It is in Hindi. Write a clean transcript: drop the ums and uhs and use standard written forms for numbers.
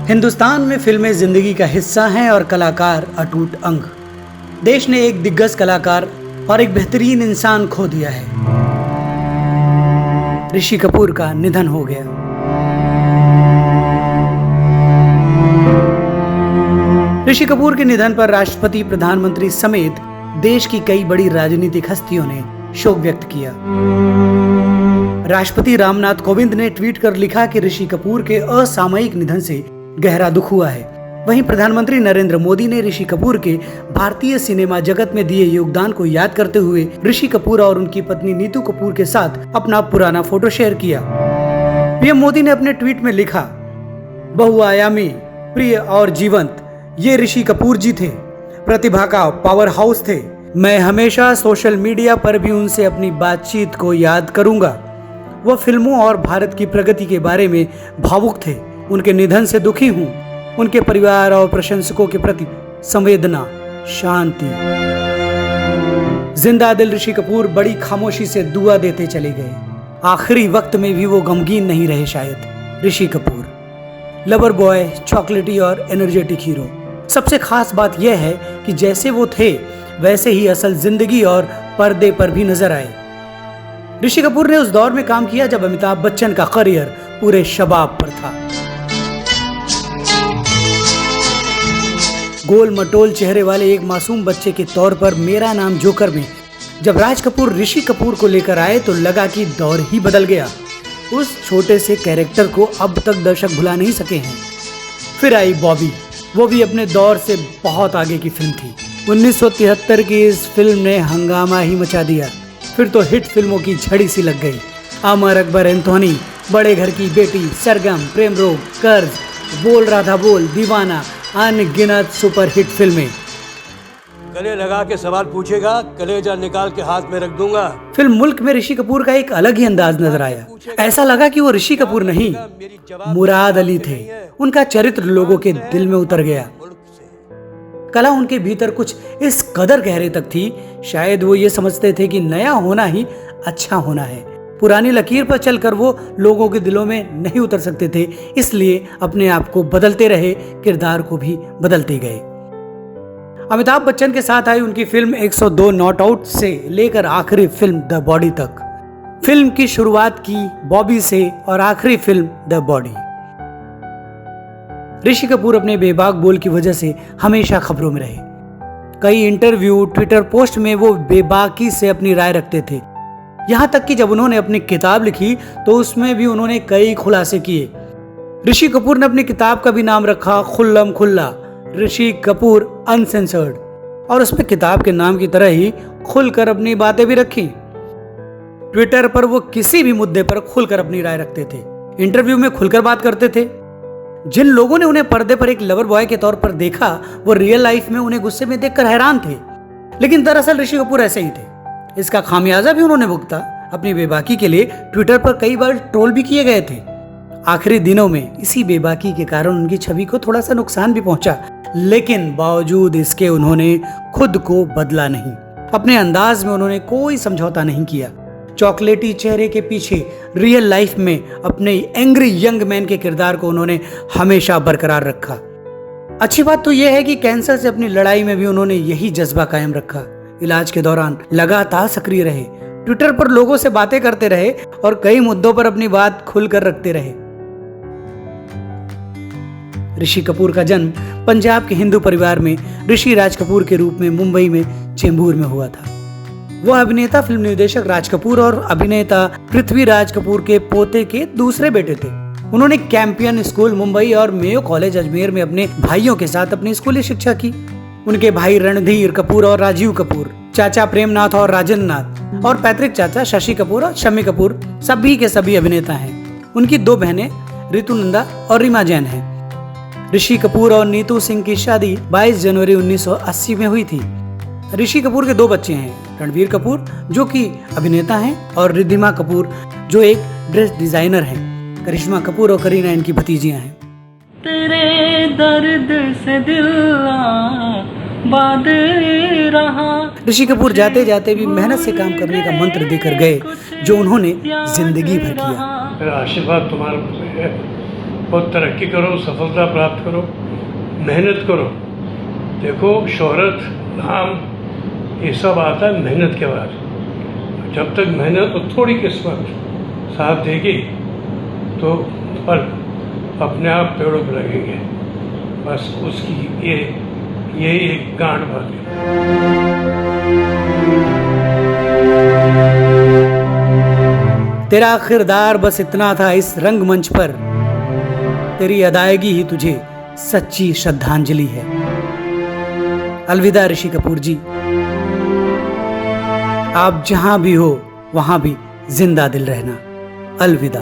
हिंदुस्तान में फिल्में जिंदगी का हिस्सा हैं और कलाकार अटूट अंग। देश ने एक दिग्गज कलाकार और एक बेहतरीन इंसान खो दिया है। ऋषि कपूर का निधन हो गया। ऋषि कपूर के निधन पर राष्ट्रपति, प्रधानमंत्री समेत देश की कई बड़ी राजनीतिक हस्तियों ने शोक व्यक्त किया। राष्ट्रपति रामनाथ कोविंद ने ट्वीट कर लिखा कि ऋषि कपूर के असामयिक निधन से गहरा दुख हुआ है। वहीं प्रधानमंत्री नरेंद्र मोदी ने ऋषि कपूर के भारतीय सिनेमा जगत में दिए योगदान को याद करते हुए ऋषि कपूर और उनकी पत्नी नीतू कपूर के साथ अपना पुराना फोटो शेयर किया। पीएम मोदी ने अपने ट्वीट में लिखा, बहुआयामी, प्रिय और जीवंत ये ऋषि कपूर जी थे। प्रतिभा का पावर हाउस थे। मैं हमेशा सोशल मीडिया पर भी उनसे अपनी बातचीत को याद करूंगा। वह फिल्मों और भारत की प्रगति के बारे में भावुक थे। उनके निधन से दुखी हूं। उनके परिवार और प्रशंसकों के प्रति संवेदना, शांति। जिंदा दिल ऋषि कपूर बड़ी खामोशी से दुआ देते चले गए। आखिरी वक्त में भी वो गमगीन नहीं रहे शायद। ऋषि कपूर लवर बॉय, चॉकलेटी और एनर्जेटिक हीरो। सबसे खास बात यह है कि जैसे वो थे वैसे ही असल जिंदगी और पर्दे पर भी नजर आए। ऋषि कपूर ने उस दौर में काम किया जब अमिताभ बच्चन का करियर पूरे शबाब पर था। गोल मटोल चेहरे वाले एक मासूम बच्चे के तौर पर मेरा नाम जोकर में जब राज कपूर ऋषि कपूर को लेकर आए तो लगा कि दौर ही बदल गया। उस छोटे से कैरेक्टर को अब तक दर्शक भुला नहीं सके हैं। फिर आई बॉबी, वो भी अपने दौर से बहुत आगे की फिल्म थी। 1973 की इस फिल्म ने हंगामा ही मचा दिया। फिर तो हिट फिल्मों की झड़ी सी लग गई। अमर अकबर एंथोनी, बड़े घर की बेटी, सरगम, प्रेम रोग, कर्ज, बोल राधा बोल, दीवाना, अनगिनत सुपर हिट फिल्में। गले लगा के सवाल पूछेगा, कलेजा निकाल के हाथ में रख दूंगा। फिल्म मुल्क में ऋषि कपूर का एक अलग ही अंदाज नजर आया। ऐसा लगा कि वो ऋषि कपूर नहीं, मुराद अली थे। उनका चरित्र लोगों के दिल में उतर गया। कला उनके भीतर कुछ इस कदर गहरे तक थी, शायद वो ये समझते थे कि नया होना ही अच्छा होना है। पुरानी लकीर पर चलकर वो लोगों के दिलों में नहीं उतर सकते थे, इसलिए अपने आप को बदलते रहे, किरदार को भी बदलते गए। अमिताभ बच्चन के साथ आई उनकी फिल्म 102 नॉट आउट से लेकर आखिरी फिल्म द बॉडी तक। फिल्म की शुरुआत की बॉबी से और आखिरी film the body. Rishi Kapoor अपने बेबाक बोल की वजह से हमेशा खबरों में रहे। कई इंटरव्यू, ट्विटर पोस्ट में वो बेबाकी से अपनी राय रखते थे। यहाँ तक कि जब उन्होंने अपनी किताब लिखी तो उसमें भी उन्होंने कई खुलासे किए। ऋषि कपूर ने अपनी किताब का भी नाम रखा खुल्लम खुल्ला, ऋषि कपूर अनसेंसर्ड, और उसमें किताब के नाम की तरह ही खुलकर अपनी बातें भी रखी। ट्विटर पर वो किसी भी मुद्दे पर खुलकर अपनी राय रखते थे। इंटरव्यू में खुलकर बात करते थे। जिन लोगों ने उन्हें पर्दे पर एक लवर बॉय के तौर पर देखा, वो रियल लाइफ में उन्हें गुस्से में देखकर हैरान थे। लेकिन दरअसल ऋषि कपूर ऐसे ही थे। इसका खामियाजा भी उन्होंने भुगता। अपनी बेबाकी के लिए ट्विटर पर कई बार ट्रोल भी किए गए थे। आखिरी दिनों में इसी बेबाकी के कारण उनकी छवि को थोड़ा सा नुकसान भी पहुंचा, लेकिन बावजूद इसके उन्होंने खुद को बदला नहीं। अपने अंदाज में उन्होंने कोई समझौता नहीं किया। चॉकलेटी चेहरे के पीछे रियल लाइफ में अपने एंग्री यंग मैन के किरदार को उन्होंने हमेशा बरकरार रखा। अच्छी बात तो यह है कि कैंसर से अपनी लड़ाई में भी उन्होंने यही जज्बा कायम रखा। इलाज के दौरान लगातार सक्रिय रहे, ट्विटर पर लोगों से बातें करते रहे और कई मुद्दों पर अपनी बात खुलकर रखते रहे। ऋषि कपूर का जन्म पंजाब के हिंदू परिवार में ऋषि राज कपूर के रूप में मुंबई में चेंबूर में हुआ था। वह अभिनेता, फिल्म निर्देशक राज कपूर और अभिनेता पृथ्वीराज कपूर के पोते के दूसरे बेटे थे। उन्होंने कैंपियन स्कूल मुंबई और मेयो कॉलेज अजमेर में अपने भाइयों के साथ अपनी स्कूली शिक्षा की। उनके भाई रणधीर कपूर और राजीव कपूर, चाचा प्रेमनाथ और राजेंद्र नाथ और पैतृक चाचा शशि कपूर और शम्मी कपूर सभी के सभी अभिनेता हैं। उनकी दो बहनें ऋतुनंदा और रीमा जैन हैं। ऋषि कपूर और नीतू सिंह की शादी 22 जनवरी 1980 में हुई थी। ऋषि कपूर के दो बच्चे हैं, रणबीर कपूर जो कि अभिनेता हैं और रिद्धिमा कपूर जो एक ड्रेस डिजाइनर हैं। करिश्मा कपूर और करीना इनकी भतीजियां हैं। तेरे दर्द से दिल बाद रहा। ऋषि कपूर जाते जाते भी मेहनत से काम करने का मंत्र देकर गए जो उन्होंने जिंदगी भर किया। मेरा आशीर्वाद तुम्हारे बहुत तरक्की करो, सफलता प्राप्त करो, मेहनत करो। देखो शोहरत, नाम ये सब आता है मेहनत के बाद। जब तक मेहनत और थोड़ी किस्मत साथ देगी तो फल अपने आप पेड़ों पर लगेंगे। बस उसकी ये एक गांठ बात है। तेरा किरदार बस इतना था इस रंगमंच पर, तेरी अदायगी ही तुझे सच्ची श्रद्धांजलि है। अलविदा ऋषि कपूर जी, आप जहां भी हो वहां भी जिंदा दिल रहना। अलविदा।